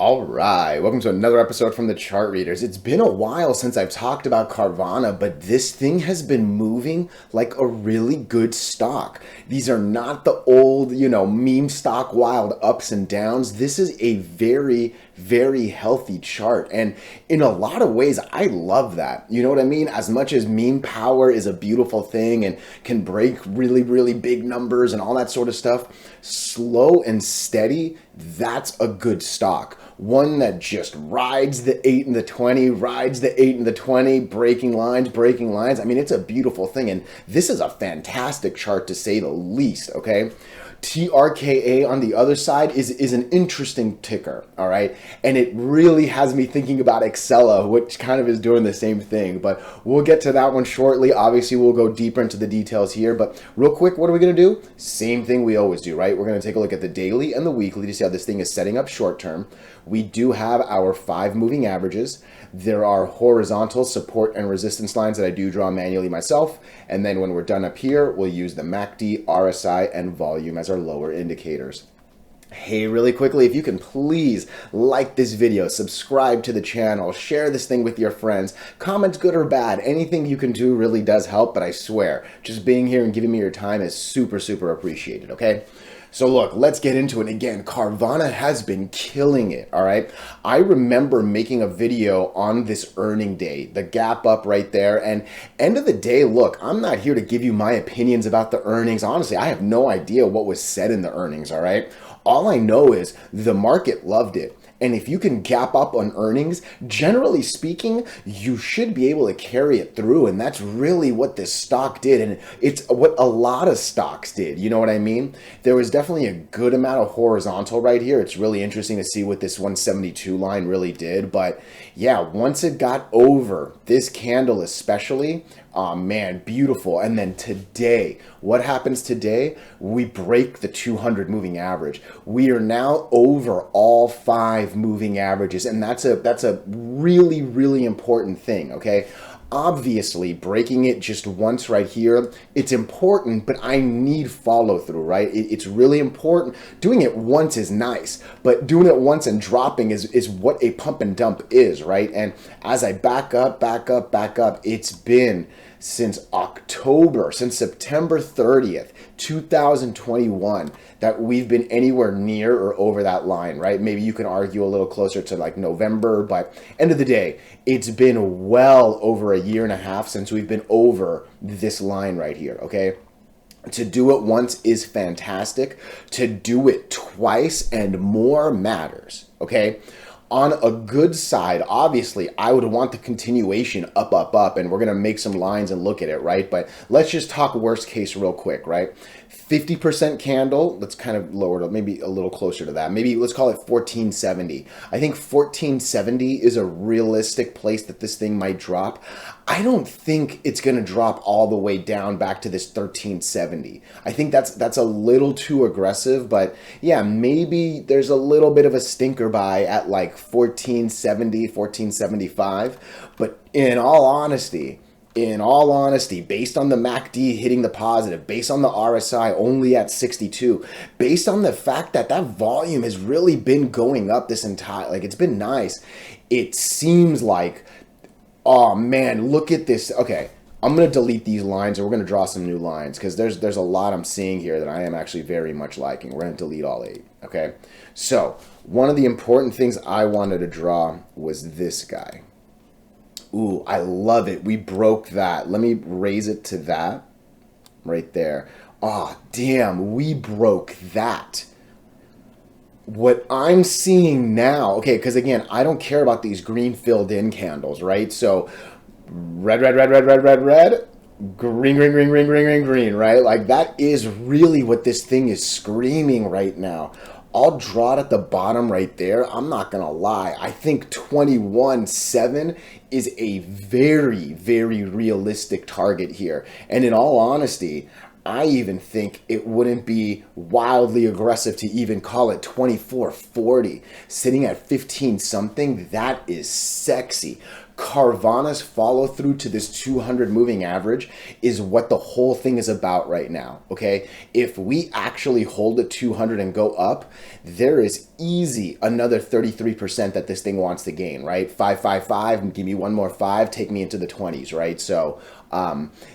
All right, welcome to another episode from the Chart Readers. It's been a while since I've talked about Carvana, but this thing has been moving like a really good stock. These are not the old, meme stock wild ups and downs. This is a very, very healthy chart. And in a lot of ways, I love that. You know what I mean? As much as meme power is a beautiful thing and can break really, really big numbers and all that sort of stuff, slow and steady, that's a good stock. One that just rides the 8 and the 20, rides the 8 and the 20, breaking lines. I mean, it's a beautiful thing. And this is a fantastic chart to say the least, okay? TRKA on the other side is an interesting ticker, all right? And it really has me thinking about XELA, which kind of is doing the same thing. But we'll get to that one shortly. Obviously, we'll go deeper into the details here. But real quick, what are we going to do? Same thing we always do, right? We're going to take a look at the daily and the weekly to see how this thing is setting up short term. We do have our 5 moving averages. There are horizontal support and resistance lines that I do draw manually myself. And then when we're done up here, we'll use the MACD, RSI, and volume as our lower indicators. Hey, really quickly, if you can please like this video, subscribe to the channel, share this thing with your friends, comment good or bad, anything you can do really does help, but I swear, just being here and giving me your time is super, super appreciated, okay? So look, let's get into it. Again, Carvana has been killing it, all right? I remember making a video on this earning day, the gap up right there. And end of the day, look, I'm not here to give you my opinions about the earnings. Honestly, I have no idea what was said in the earnings, all right? All I know is the market loved it. And if you can gap up on earnings, generally speaking, you should be able to carry it through. And that's really what this stock did. And it's what a lot of stocks did. You know what I mean? There was definitely a good amount of horizontal right here. It's really interesting to see what this 172 line really did. But yeah, once it got over this candle especially, oh man, beautiful. And then today, what happens today? We break the 200 moving average. We are now over all 5 moving averages. And that's a really, really important thing, okay? Obviously, breaking it just once right here, it's important, but I need follow through, right? It's really important. Doing it once is nice, but doing it once and dropping is what a pump and dump is, right? And as I back up, it's been since September 30th, 2021, that we've been anywhere near or over that line, right? Maybe you can argue a little closer to like November, but end of the day, it's been well over a year and a half since we've been over this line right here, okay? To do it once is fantastic. To do it twice and more matters, okay? On a good side, obviously, I would want the continuation up, and we're going to make some lines and look at it, right? But let's just talk worst case real quick, right? 50% candle, let's kind of lower it, maybe a little closer to that. Maybe let's call it 1470. I think 1470 is a realistic place that this thing might drop. I don't think it's going to drop all the way down back to this 1370. I think that's a little too aggressive, but yeah, maybe there's a little bit of a stinker buy at like 1470, 1475. But in all honesty, based on the MACD hitting the positive, based on the RSI only at 62, based on the fact that volume has really been going up this entire, like it's been nice, it seems like, oh man, look at this. Okay, I'm going to delete these lines and we're going to draw some new lines because there's a lot I'm seeing here that I am actually very much liking. We're going to delete all 8, okay? So one of the important things I wanted to draw was this guy. Ooh, I love it. We broke that. Let me raise it to that right there. Oh, damn, we broke that. What I'm seeing now, okay, because again, I don't care about these green filled in candles, right? So red, green, right? Like that is really what this thing is screaming right now. I'll draw it at the bottom right there. I'm not going to lie. I think 21.7 is a very, very realistic target here. And in all honesty, I even think it wouldn't be wildly aggressive to even call it 24.40. Sitting at 15 something, that is sexy. Carvana's follow through to this 200 moving average is what the whole thing is about right now, okay? If we actually hold the 200 and go up, there is easy another 33% that this thing wants to gain, right? 555, give me one more 5, take me into the 20s, right? So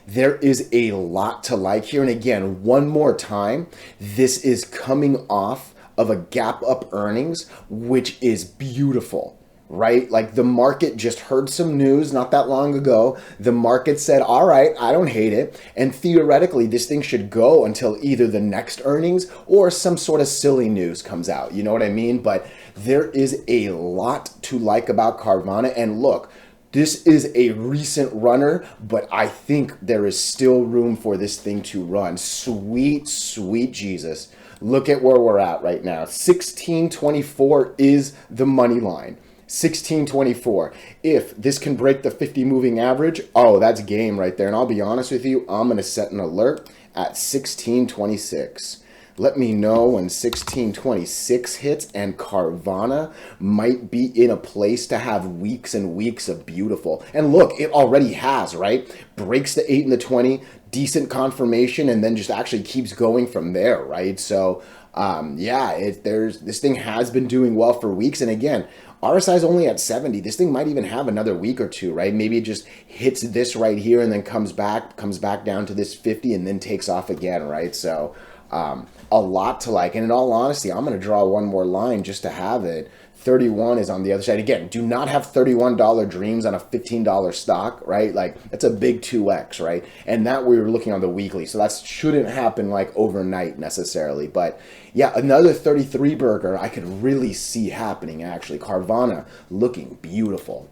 there is a lot to like here. And again, one more time, this is coming off of a gap up earnings, which is beautiful, right? Like the market just heard some news not that long ago. The market said, all right, I don't hate it. And theoretically, this thing should go until either the next earnings or some sort of silly news comes out. You know what I mean? But there is a lot to like about Carvana. And look, this is a recent runner, but I think there is still room for this thing to run. Sweet, sweet Jesus. Look at where we're at right now. 1624 is the money line. 1624. If this can break the 50 moving average, oh, that's game right there. And I'll be honest with you, I'm going to set an alert at 1626. Let me know when 1626 hits, and Carvana might be in a place to have weeks and weeks of beautiful. And look, it already has, right? Breaks the 8 and the 20, decent confirmation, and then just actually keeps going from there, right? So, yeah, this thing has been doing well for weeks. And again, RSI is only at 70. This thing might even have another week or two, right? Maybe it just hits this right here and then comes back down to this 50 and then takes off again, right? So, a lot to like. And in all honesty, I'm going to draw one more line just to have it. 31 is on the other side. Again, do not have $31 dreams on a $15 stock, right? Like that's a big 2x, right? And that we were looking on the weekly. So that shouldn't happen like overnight necessarily. But yeah, another 33 burger I could really see happening actually. Carvana looking beautiful.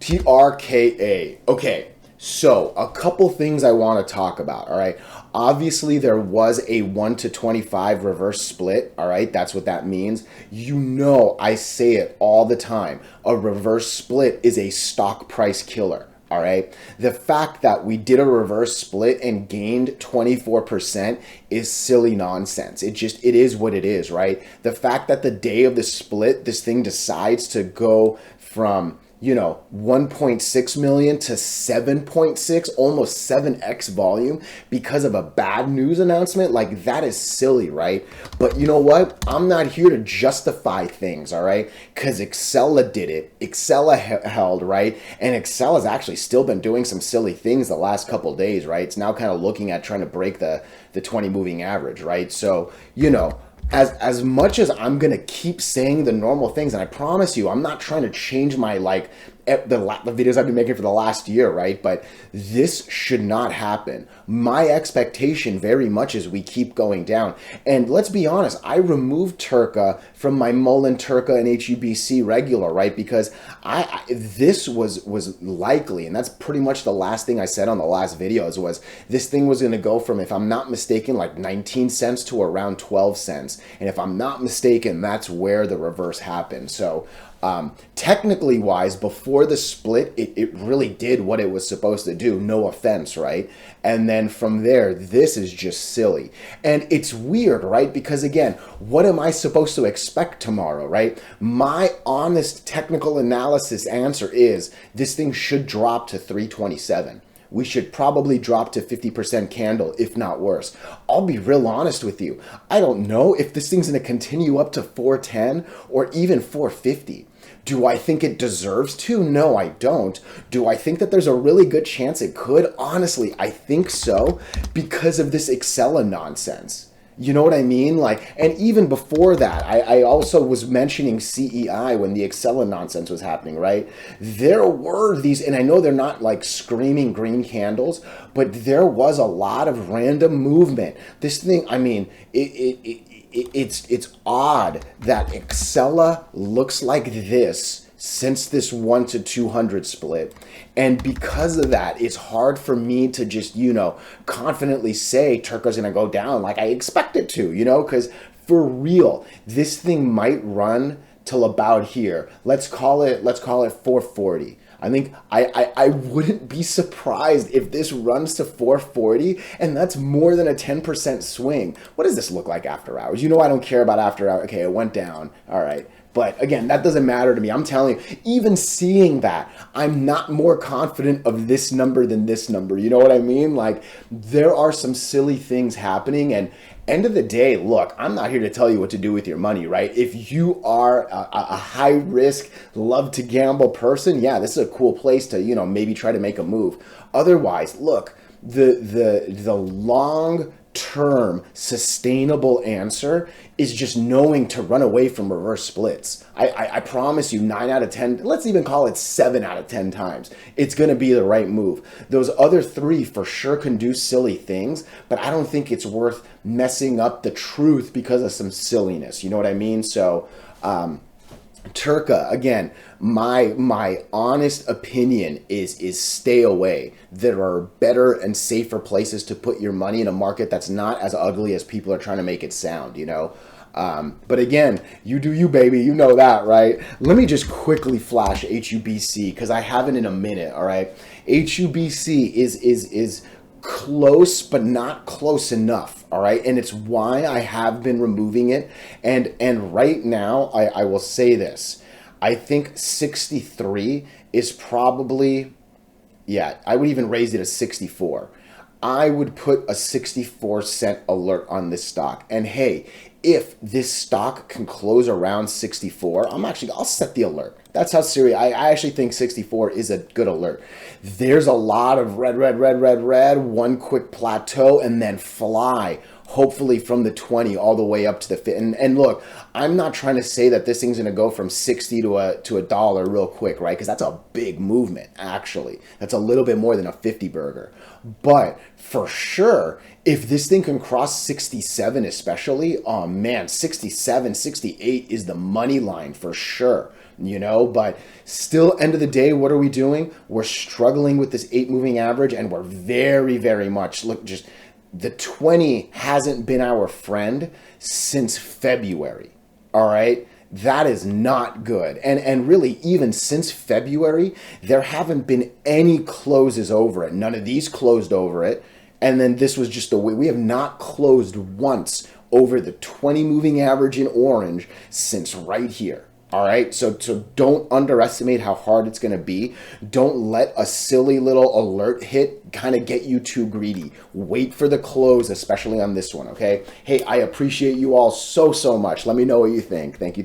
TRKA. Okay. So a couple things I want to talk about, all right? Obviously, there was a 1 to 25 reverse split, all right? That's what that means. You know, I say it all the time. A reverse split is a stock price killer, all right? The fact that we did a reverse split and gained 24% is silly nonsense. It is what it is, right? The fact that the day of the split, this thing decides to go from 1.6 million to 7.6, almost 7x volume because of a bad news announcement, like that is silly, right? But you know what? I'm not here to justify things, all right? Because XELA did it. XELA held, right? And XELA has actually still been doing some silly things the last couple days, right? It's now kind of looking at trying to break the 20 moving average, right? So, as much as I'm going to keep saying the normal things, and I promise you, I'm not trying to change my, the videos I've been making for the last year, right? But this should not happen. My expectation very much is we keep going down. And let's be honest, I removed TRKA from my Mullen, TRKA, and HUBC regular, right? Because this was likely, and that's pretty much the last thing I said on the last videos, was this thing was going to go from, if I'm not mistaken, like 19 cents to around 12 cents. And if I'm not mistaken, that's where the reverse happened. So technically wise, before the split, it really did what it was supposed to do. No offense, right? And then from there, this is just silly. And it's weird, right? Because again, what am I supposed to expect tomorrow, right? My honest technical analysis answer is this thing should drop to 327. We should probably drop to 50% candle, if not worse. I'll be real honest with you. I don't know if this thing's going to continue up to 410 or even 450. Do I think it deserves to? No, I don't. Do I think that there's a really good chance it could? Honestly, I think so, because of this XELA nonsense. You know what I mean? And even before that, I also was mentioning CEI when the XELA nonsense was happening, right? There were these, and I know they're not like screaming green candles, but there was a lot of random movement. This thing, I mean, it's odd that XELA looks like this since this 1 to 200 split. And because of that, it's hard for me to just, confidently say TRKA's going to go down like I expect it to, because for real, this thing might run till about here. Let's call it 440. I think I wouldn't be surprised if this runs to 440, and that's more than a 10% swing. What does this look like after hours? You know I don't care about after hours. Okay, it went down. All right. But again, that doesn't matter to me. I'm telling you, even seeing that, I'm not more confident of this number than this number. You know what I mean? Like, there are some silly things happening, and end of the day, look, I'm not here to tell you what to do with your money, right? If you are a high risk, love to gamble person, yeah, this is a cool place to, maybe try to make a move. Otherwise, look, the long term sustainable answer is just knowing to run away from reverse splits. I promise you 9 out of 10, let's even call it 7 out of 10 times, it's going to be the right move. Those other 3 for sure can do silly things, but I don't think it's worth messing up the truth because of some silliness. You know what I mean? So, TRKA, again, my honest opinion is stay away. There are better and safer places to put your money in a market that's not as ugly as people are trying to make it sound, But again, you do you, baby. You know that, right? Let me just quickly flash HUBC because I haven't in a minute, all right? HUBC is close but not close enough, all right, and it's why I have been removing it. And right now I will say this, I think 63 is probably, yeah, I would even raise it to 64. I would put a 64-cent alert on this stock, and hey, if this stock can close around 64, I'll set the alert. That's how serious. I actually think 64 is a good alert. There's a lot of red, one quick plateau, and then fly, hopefully from the 20 all the way up to the 50. And look, I'm not trying to say that this thing's going to go from 60 to a dollar real quick, right? Because that's a big movement, actually. That's a little bit more than a 50 burger. But for sure, if this thing can cross 67 especially, oh man, 67, 68 is the money line for sure. But still, end of the day, what are we doing? We're struggling with this 8 moving average, and we're very, very much, look, just the 20 hasn't been our friend since February. All right. That is not good. And really, even since February, there haven't been any closes over it. None of these closed over it. And then this was just the way. We have not closed once over the 20 moving average in orange since right here. All right, so don't underestimate how hard it's going to be. Don't let a silly little alert hit kind of get you too greedy. Wait for the close, especially on this one, okay? Hey, I appreciate you all so much. Let me know what you think. Thank you.